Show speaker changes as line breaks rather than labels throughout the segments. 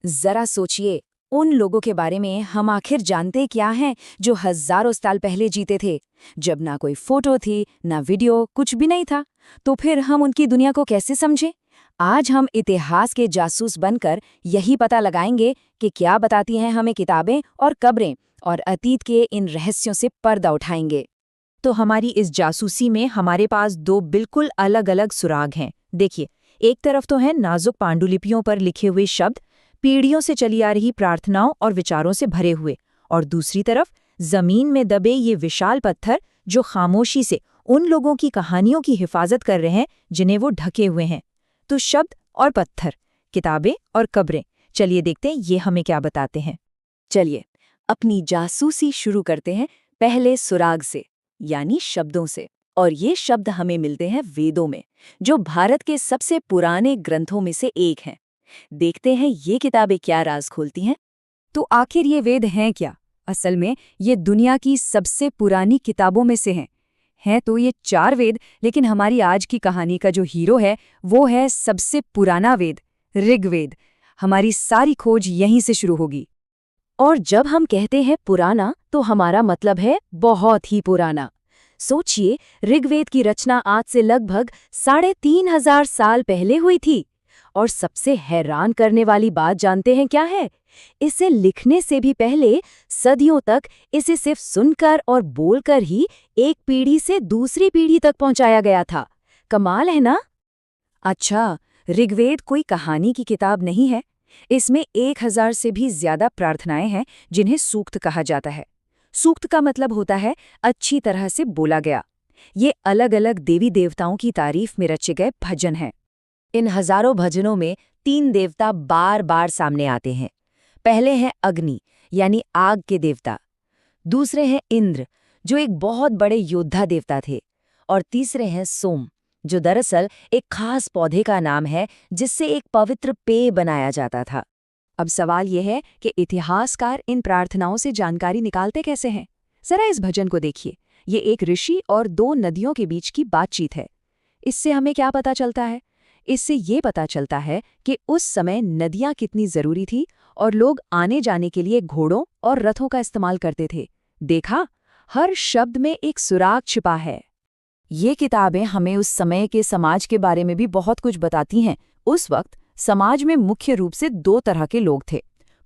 जरा सोचिए, उन लोगों के बारे में हम आखिर जानते क्या हैं जो हजारों साल पहले जीते थे, जब ना कोई फोटो थी, ना वीडियो, कुछ भी नहीं था। तो फिर हम उनकी दुनिया को कैसे समझे? आज हम इतिहास के जासूस बनकर यही पता लगाएंगे कि क्या बताती हैं हमें किताबें और कब्रें, और अतीत के इन रहस्यों से पर्दा उठाएंगे।
तो हमारी इस जासूसी में हमारे पास दो बिल्कुल अलग-अलग सुराग हैं। देखिए, एक तरफ तो है नाजुक पांडुलिपियों पर लिखे हुए शब्द, पीढ़ियों से चली आ रही प्रार्थनाओं और विचारों से भरे हुए, और दूसरी तरफ जमीन में दबे ये विशाल पत्थर जो खामोशी से उन लोगों की कहानियों की हिफाजत कर रहे हैं जिन्हें वो ढके हुए हैं। तो शब्द और पत्थर, किताबें और कब्रें, चलिए देखते हैं ये हमें क्या बताते हैं।
चलिए, अपनी जासूसी शुरू करते हैं पहले सुराग से, यानी शब्दों से। और ये शब्द हमें मिलते हैं वेदों में, जो भारत के सबसे पुराने ग्रंथों में से एक हैं। देखते हैं ये किताबें क्या राज खोलती हैं। तो आखिर ये वेद हैं क्या? असल में ये दुनिया की सबसे पुरानी किताबों में से हैं तो ये 4 वेद, लेकिन हमारी आज की कहानी का जो हीरो है वो है सबसे पुराना वेद, ऋग्वेद। हमारी सारी खोज यहीं से शुरू होगी। और जब हम कहते हैं पुराना, तो हमारा मतलब है बहुत ही पुराना। सोचिए, ऋग्वेद की रचना आज से लगभग 3,500 साल पहले हुई थी। और सबसे हैरान करने वाली बात जानते हैं क्या है? इसे लिखने से भी पहले सदियों तक इसे सिर्फ सुनकर और बोलकर ही एक पीढ़ी से दूसरी पीढ़ी तक पहुंचाया गया था। कमाल है ना? अच्छा, ऋग्वेद कोई कहानी की किताब नहीं है। इसमें 1,000 से भी ज्यादा प्रार्थनाएं हैं जिन्हें सूक्त कहा जाता है। सूक्त का मतलब होता है अच्छी तरह से बोला गया। ये अलग अलग देवी देवताओं की तारीफ में रचे गए भजन हैं। इन हजारों भजनों में 3 देवता बार बार सामने आते हैं। पहले हैं अग्नि, यानी आग के देवता। दूसरे हैं इंद्र, जो एक बहुत बड़े योद्धा देवता थे। और तीसरे हैं सोम, जो दरअसल एक खास पौधे का नाम है जिससे एक पवित्र पेय बनाया जाता था। अब सवाल यह है कि इतिहासकार इन प्रार्थनाओं से जानकारी निकालते कैसे हैं? जरा इस भजन को देखिए। ये एक ऋषि और 2 नदियों के बीच की बातचीत है। इससे हमें क्या पता चलता है? इससे ये पता चलता है कि उस समय नदियां कितनी जरूरी थी और लोग आने जाने के लिए घोड़ों और रथों का इस्तेमाल करते थे। देखा, हर शब्द में एक सुराग छिपा है। ये किताबें हमें उस समय के समाज के बारे में भी बहुत कुछ बताती हैं। उस वक्त समाज में मुख्य रूप से 2 तरह के लोग थे,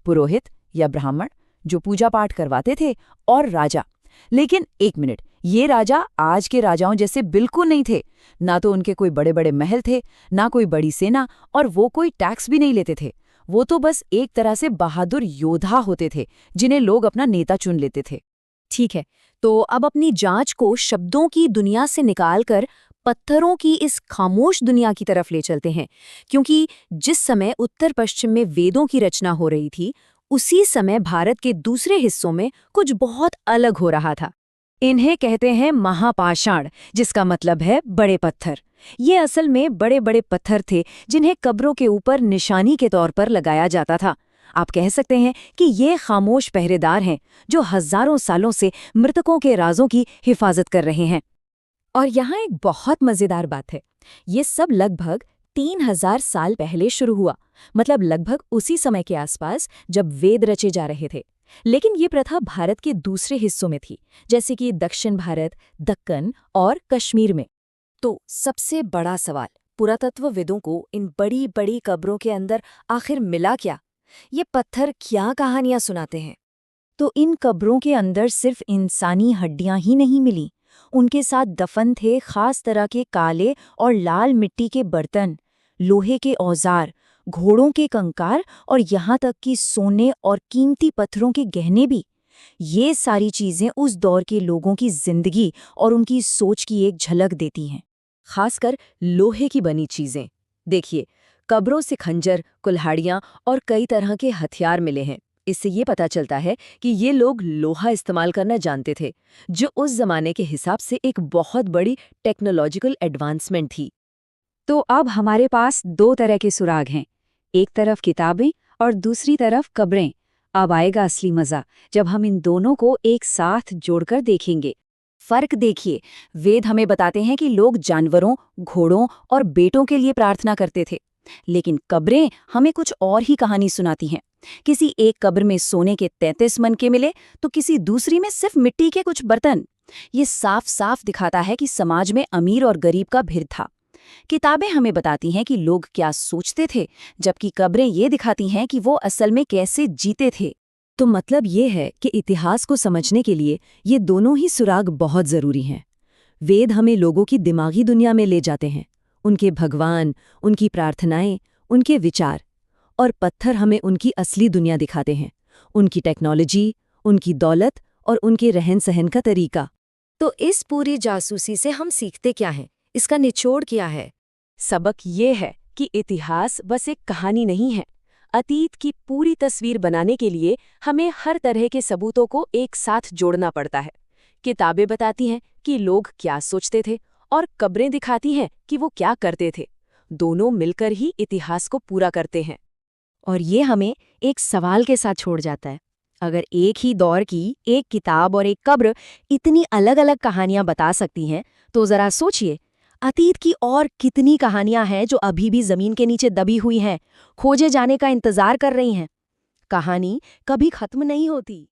पुरोहित या ब्राह्मण जो पूजा पाठ करवाते थे, और राजा। लेकिन एक मिनट, ये राजा आज के राजाओं जैसे बिल्कुल नहीं थे। ना तो उनके कोई बड़े बड़े महल थे, ना कोई बड़ी सेना, और वो कोई टैक्स भी नहीं लेते थे। वो तो बस एक तरह से बहादुर योद्धा होते थे जिन्हें लोग अपना नेता चुन लेते थे। ठीक है, तो अब अपनी जांच को शब्दों की दुनिया से निकालकर पत्थरों की इस खामोश दुनिया की तरफ ले चलते हैं, क्योंकि जिस समय उत्तर पश्चिम में वेदों की रचना हो रही थी, उसी समय भारत के दूसरे हिस्सों में कुछ बहुत अलग हो रहा था। इन्हें कहते हैं महापाषाण, जिसका मतलब है बड़े पत्थर। ये असल में बड़े बड़े पत्थर थे जिन्हें कब्रों के ऊपर निशानी के तौर पर लगाया जाता था। आप कह सकते हैं कि ये खामोश पहरेदार हैं जो हजारों सालों से मृतकों के राजों की हिफाजत कर रहे हैं। और यहाँ एक बहुत मजेदार बात है, ये सब लगभग 3,000 साल पहले शुरू हुआ, मतलब लगभग उसी समय के आसपास जब वेद रचे जा रहे थे। लेकिन ये प्रथा भारत के दूसरे हिस्सों में थी, जैसे कि दक्षिण भारत, दक्कन और कश्मीर में। तो सबसे बड़ा सवाल, पुरातत्वविदों को इन बड़ी बड़ी कब्रों के अंदर आखिर मिला क्या? ये पत्थर क्या कहानियां सुनाते हैं? तो इन कब्रों के अंदर सिर्फ इंसानी हड्डियां ही नहीं मिली, उनके साथ दफन थे खास तरह के काले और लाल मिट्टी के बर्तन, लोहे के औजार, घोड़ों के कंकाल और यहाँ तक कि सोने और कीमती पत्थरों के गहने भी। ये सारी चीजें उस दौर के लोगों की जिंदगी और उनकी सोच की एक झलक देती हैं। खासकर लोहे की बनी चीजें। देखिए, कब्रों से खंजर, कुल्हाड़ियां और कई तरह के हथियार मिले हैं। इससे ये पता चलता है कि ये लोग लोहा इस्तेमाल करना जानते थे, जो उस जमाने के हिसाब से एक बहुत बड़ी टेक्नोलॉजिकल एडवांसमेंट थी। तो अब हमारे पास 2 तरह के सुराग हैं, एक तरफ किताबें और दूसरी तरफ कब्रें। अब आएगा असली मजा, जब हम इन दोनों को एक साथ जोड़कर देखेंगे। फर्क देखिए, वेद हमें बताते हैं कि लोग जानवरों, घोड़ों और बेटों के लिए प्रार्थना करते थे, लेकिन कब्रें हमें कुछ और ही कहानी सुनाती हैं। किसी एक कब्र में सोने के 33 मनके मिले तो किसी दूसरी में सिर्फ मिट्टी के कुछ बर्तन। ये साफ साफ दिखाता है कि समाज में अमीर और गरीब का भेद था। किताबें हमें बताती हैं कि लोग क्या सोचते थे, जबकि कब्रें ये दिखाती हैं कि वो असल में कैसे जीते थे।
तो मतलब ये है कि इतिहास को समझने के लिए ये दोनों ही सुराग बहुत ज़रूरी हैं। वेद हमें लोगों की दिमागी दुनिया में ले जाते हैं, उनके भगवान, उनकी प्रार्थनाएं, उनके विचार, और पत्थर हमें उनकी असली दुनिया दिखाते हैं, उनकी टेक्नोलॉजी, उनकी दौलत और उनके रहन सहन का तरीका।
तो इस पूरी जासूसी से हम सीखते क्या हैं? इसका निचोड़ क्या है? सबक ये है कि इतिहास बस एक कहानी नहीं है। अतीत की पूरी तस्वीर बनाने के लिए हमें हर तरह के सबूतों को एक साथ जोड़ना पड़ता है। किताबें बताती हैं कि लोग क्या सोचते थे और कब्रें दिखाती हैं कि वो क्या करते थे। दोनों मिलकर ही इतिहास को पूरा करते हैं।
और ये हमें एक सवाल के साथ छोड़ जाता है। अगर एक ही दौर की एक किताब और एक कब्र इतनी अलग अलग कहानियां बता सकती हैं, तो जरा सोचिए, अतीत की और कितनी कहानियां हैं जो अभी भी जमीन के नीचे दबी हुई हैं, खोजे जाने का इंतजार कर रही हैं। कहानी कभी खत्म नहीं होती।